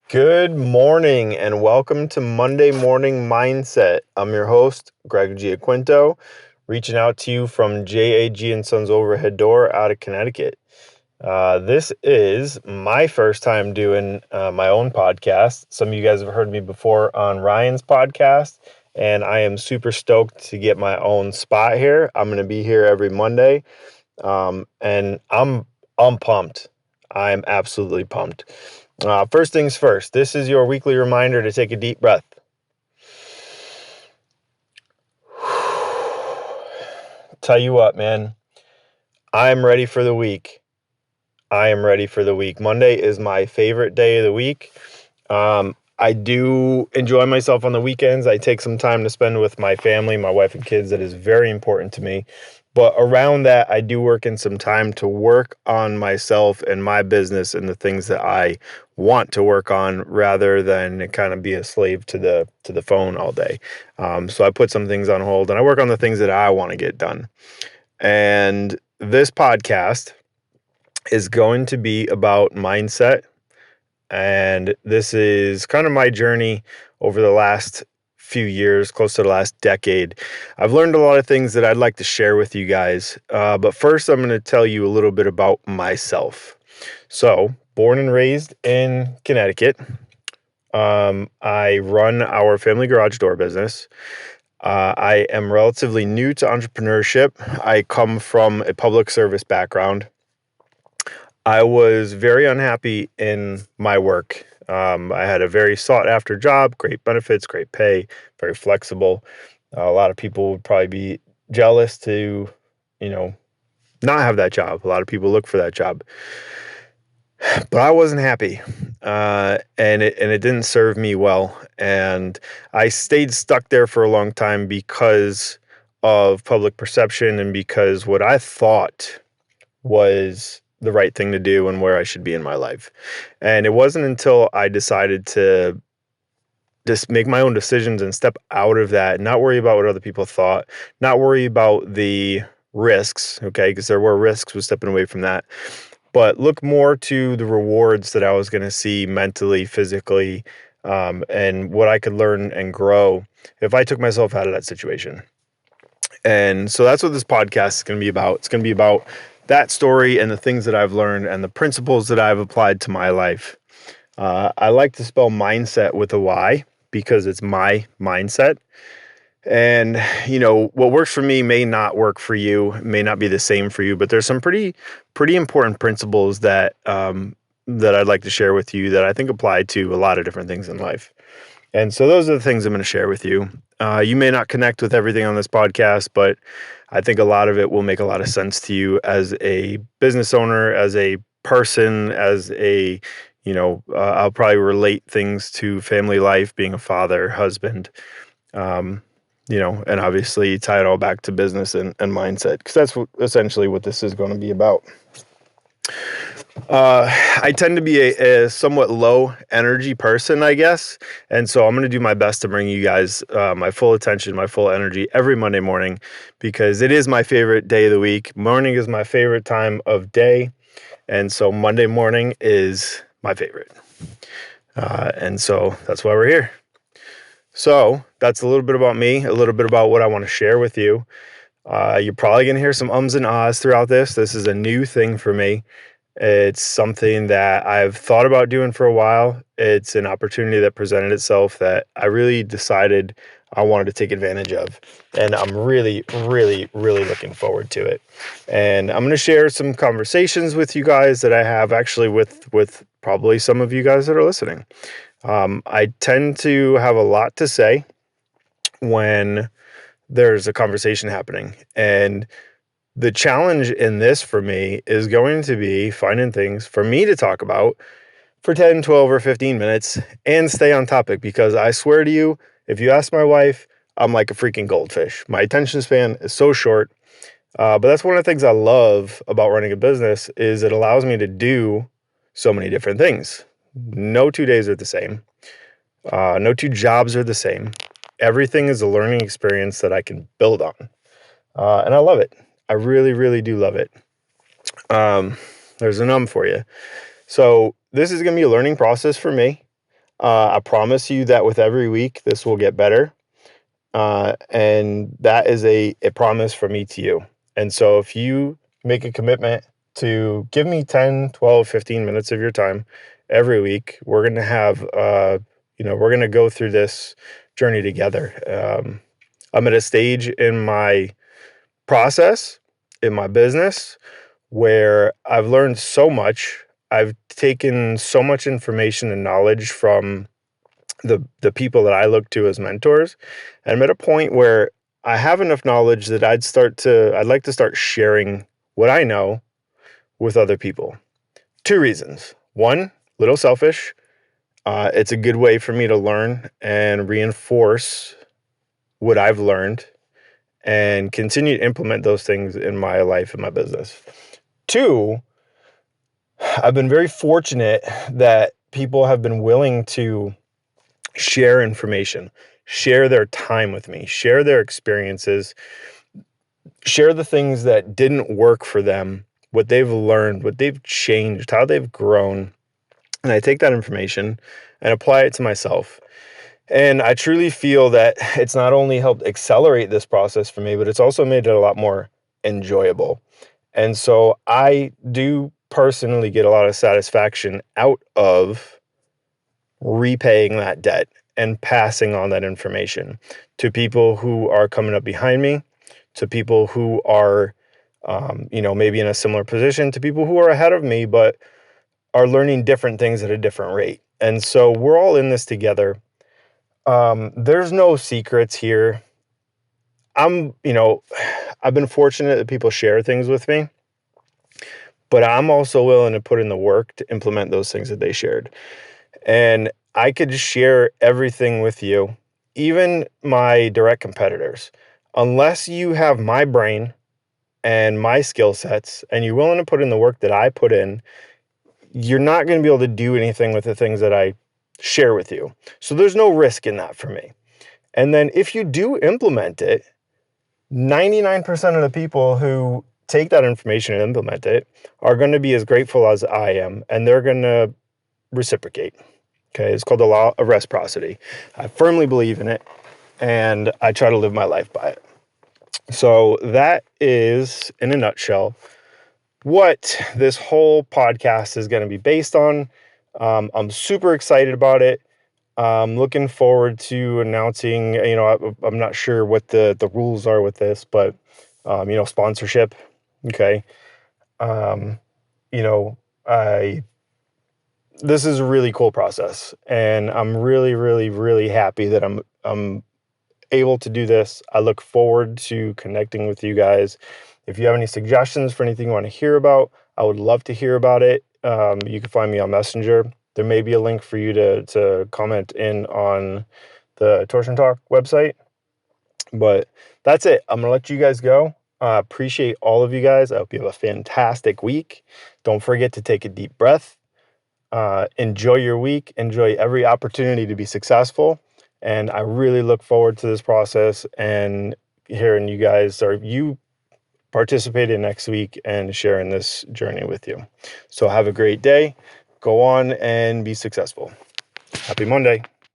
Good morning and welcome to Monday Morning Myndset. I'm your host, Giaquinto, reaching out to you from JAG Sons Overhead Door out of Connecticut. This is my first time doing my own podcast. Some of you guys have heard me before on Ryan's podcast, and I am super stoked to get my own spot here. I'm going to be here every Monday, and I'm pumped. I'm absolutely pumped. First things first, this is your weekly reminder to take a deep breath. Tell you what, man, I'm ready for the week. Monday is my favorite day of the week. I do enjoy myself on the weekends. I take some time to spend with my family, my wife and kids. That is very important to me. But around that, I do work in some time to work on myself and my business and the things that I want to work on rather than kind of be a slave to the phone all day. So I put some things on hold and I work on the things that I want to get done. And this podcast is going to be about mindset. And this is kind of my journey over the last few years, close to the last decade. I've learned a lot of things that I'd like to share with you guys. But first, I'm going to tell you a little bit about myself. So, born and raised in Connecticut. I run our family garage door business. I am relatively new to entrepreneurship. I come from a public service background. I was very unhappy in my work. I had a very sought-after job, great benefits, great pay, very flexible. A lot of people would probably be jealous to, not have that job. A lot of people look for that job. But I wasn't happy, and it didn't serve me well. And I stayed stuck there for a long time because of public perception and because what I thought was the right thing to do and where I should be in my life. And it wasn't until I decided to just make my own decisions and step out of that, not worry about what other people thought, not worry about the risks, okay, because there were risks with stepping away from that, but look more to the rewards that I was going to see mentally, physically, and what I could learn and grow if I took myself out of that situation. And so that's what this podcast is going to be about. It's going to be about that story and the things that I've learned and the principles that I've applied to my life. I like to spell mindset with a Y because it's my mindset. And, what works for me may not work for you, may not be the same for you, but there's some pretty important principles that I'd like to share with you that I think apply to a lot of different things in life. And so those are the things I'm going to share with you. You may not connect with everything on this podcast, but I think a lot of it will make a lot of sense to you as a business owner, as a person, as a, I'll probably relate things to family life, being a father, husband, and obviously tie it all back to business and mindset, because that's essentially what this is going to be about. I tend to be a somewhat low energy person, I guess. And so I'm going to do my best to bring you guys my full attention, my full energy every Monday morning, because it is my favorite day of the week. Morning is my favorite time of day. And so Monday morning is my favorite. And so that's why we're here. So that's a little bit about me, a little bit about what I want to share with you. You're probably going to hear some ums and ahs throughout this. This is a new thing for me. It's something that I've thought about doing for a while. It's an opportunity that presented itself that I really decided I wanted to take advantage of. And I'm really, really, really looking forward to it. And I'm going to share some conversations with you guys that I have actually with probably some of you guys that are listening. I tend to have a lot to say when there's a conversation happening. And the challenge in this for me is going to be finding things for me to talk about for 10, 12, or 15 minutes and stay on topic, because I swear to you, if you ask my wife, I'm like a freaking goldfish. My attention span is so short. But that's one of the things I love about running a business is it allows me to do so many different things. No 2 days are the same. No two jobs are the same. Everything is a learning experience that I can build on. And I love it. I really, really do love it. There's a for you. So this is going to be a learning process for me. I promise you that with every week, this will get better. And that is a promise from me to you. And so if you make a commitment to give me 10, 12, 15 minutes of your time every week, we're going to have, we're going to go through this journey together. I'm at a stage in my process, in my business, where I've learned so much. I've taken so much information and knowledge from the people that I look to as mentors. And I'm at a point where I have enough knowledge that I'd like to start sharing what I know with other people. Two reasons. One, a little selfish. It's a good way for me to learn and reinforce what I've learned and continue to implement those things in my life and my business. Two, I've been very fortunate that people have been willing to share information, share their time with me, share their experiences, share the things that didn't work for them, what they've learned, what they've changed, how they've grown. And I take that information and apply it to myself. And I truly feel that it's not only helped accelerate this process for me, but it's also made it a lot more enjoyable. And so I do personally get a lot of satisfaction out of repaying that debt and passing on that information to people who are coming up behind me, to people who are, maybe in a similar position, to people who are ahead of me, but are learning different things at a different rate. And so we're all in this together. There's no secrets here. I've been fortunate that people share things with me, but I'm also willing to put in the work to implement those things that they shared. And I could share everything with you, even my direct competitors. Unless you have my brain and my skill sets and you're willing to put in the work that I put in, you're not going to be able to do anything with the things that I share with you. So there's no risk in that for me. And then if you do implement it, 99% of the people who take that information and implement it are going to be as grateful as I am, and they're going to reciprocate. Okay, it's called the law of reciprocity. I firmly believe in it, and I try to live my life by it. So that is, in a nutshell, what this whole podcast is going to be based on. I'm super excited about it. I'm looking forward to announcing, I'm not sure what the rules are with this, but, sponsorship. Okay. This is a really cool process, and I'm really, really, really happy that I'm able to do this. I look forward to connecting with you guys. If you have any suggestions for anything you want to hear about, I would love to hear about it. You can find me on Messenger. There may be a link for you to comment in on the Torsion Talk website. But that's it. I'm going to let you guys go. Appreciate all of you guys. I hope you have a fantastic week. Don't forget to take a deep breath. Enjoy your week. Enjoy every opportunity to be successful. And I really look forward to this process and hearing you participating next week and sharing this journey with you. So have a great day. Go on and be successful. Happy Monday.